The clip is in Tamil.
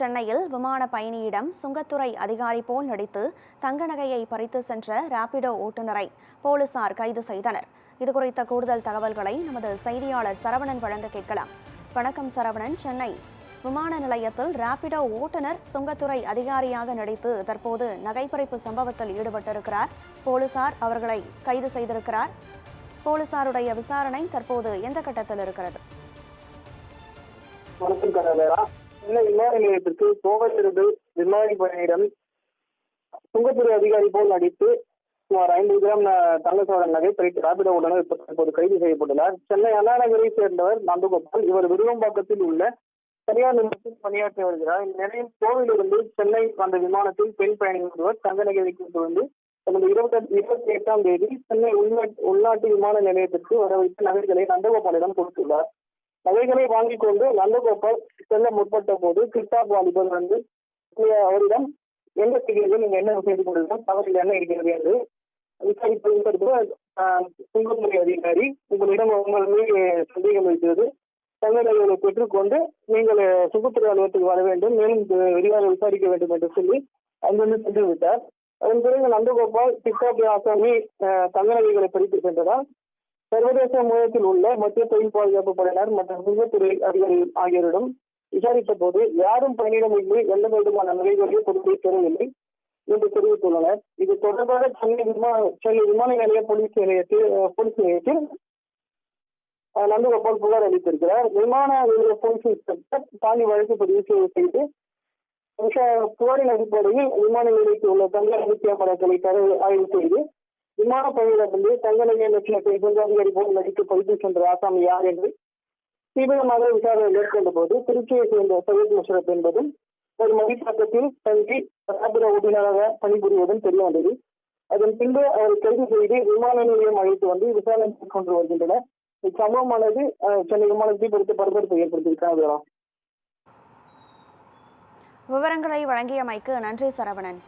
சென்னையில் விமான பயணியிடம் சுங்கத்துறை அதிகாரி போல் நடித்து தங்க நகையை பறித்து சென்ற ராபிடோ ஓட்டுநரை போலீசார் கைது செய்தனர். இதுகுறித்த கூடுதல் தகவல்களை நமது செய்தியாளர் சரவணன் வழங்க கேட்கலாம். வணக்கம் சரவணன். சென்னை விமான நிலையத்தில் ராபிடோ ஓட்டுநர் சுங்கத்துறை அதிகாரியாக நடித்து தற்போது நகைப்பறிப்பு சம்பவத்தில் ஈடுபட்டிருக்கிறார். போலீசார் அவர்களை கைது செய்திருக்கிறார். போலீசாருடைய விசாரணை தற்போது எந்த கட்டத்தில் இருக்கிறது? வணக்கம் கனவேரா. சென்னை விமான நிலையத்திற்கு கோவையிலிருந்து விமானி பயணியிடம் சுங்கத்துறை அதிகாரி போல் நடித்து சுமார் 50 கிராம் தங்க சோழன் நகை பறித்து ராபிடோ உடனே தற்போது கைது செய்யப்பட்டுள்ளார். சென்னை அண்ணா நகரை சேர்ந்தவர் நந்தகோபால். இவர் விருகம்பாக்கத்தில் உள்ள தனியார் நிறுவனத்தில் பணியாற்றி வருகிறார். இந்நிலையில் கோவையிலிருந்து சென்னை வந்த விமானத்தில் பெண் பயணி ஒருவர் தங்க நகையை கொண்டு வந்து கடந்த 28ஆம் தேதி சென்னை உள்நாட்டு விமான நிலையத்திற்கு வரவைத்து நகைகளை நந்தகோபாலிடம் கொடுத்துள்ளார். நகைகளை வாங்கிக் கொண்டு நந்தகோபால் செல்ல முற்பட்ட போது கிருஷ்ணாப் வாலிபர் வந்து அவரிடம் என்ன செய்கிறீர்கள், நீங்க என்ன செய்து கொள்ளுங்கள், தகவல் என்ன இருக்கிறது என்று விசாரிப்பதற்கு சுங்கத்துறை அதிகாரி உங்களிடம் உங்கள் மீது சந்தேகம் இருக்கிறது, தங்க நகைகளை பெற்றுக்கொண்டு நீங்கள் சுங்கத்துறை அலுவலகத்துக்கு வர வேண்டும், மேலும் விரிவாக விசாரிக்க வேண்டும் என்று சொல்லி அங்கிருந்து சென்று விட்டார். அதன் பிறகு நந்தகோபால் கிருஷ்ணாப் ஆசாமி தங்க நகைகளை பறித்து சென்றதால் சர்வதேச முறையத்தில் உள்ள மத்திய தொழில் பாதுகாப்பு படையினர் மற்றும் சுங்கத்துறை அதிகாரிகள் ஆகியோரிடம் விசாரித்த போது யாரும் பயணியிடமின்றி எந்த விதமான நகைகளையும் பொருட்களை பெறவில்லை என்று தெரிவித்துள்ளனர். இது தொடர்பாக சென்னை விமான நிலைய போலீஸ் நிலையத்தில் நந்தகோபால் புகார் அளித்திருக்கிறார். விமான நிலைய போலீஸ் இன்ஸ்பெக்டர் தாண்டி வழக்கு பதிவு செய்து புகாரின் அடிப்படையில் விமான நிலையத்தில் உள்ள தங்க நகை படங்களை ஆய்வு செய்து விமான பயணியிடமிருந்து தங்க நகை லட்சணத்தை சுங்க அதிகாரி போல் நடித்து பறித்து சென்ற ஆசாமி யார் என்று தீவிரமாக விசாரணை மேற்கொண்ட போது திருச்சியை சேர்ந்த சையத் முஷரப் என்பதும் ஒரு மதிப்பக்கத்தில் தங்கி ராபிடோ ஓட்டுநராக பணிபுரிவதும் தெரிய வந்தது. அதன் பின்பு அவரை கைது செய்து விமான நிலையம் அழைத்து வந்து விசாரணை மேற்கொண்டு வருகின்றனர். இச்சம்பவமானது சென்னை விமானத்தை பொறுத்து பரபரப்பை ஏற்படுத்தியிருக்கிறார். விவரங்களை வழங்கியமைக்கு நன்றி சரவணன்.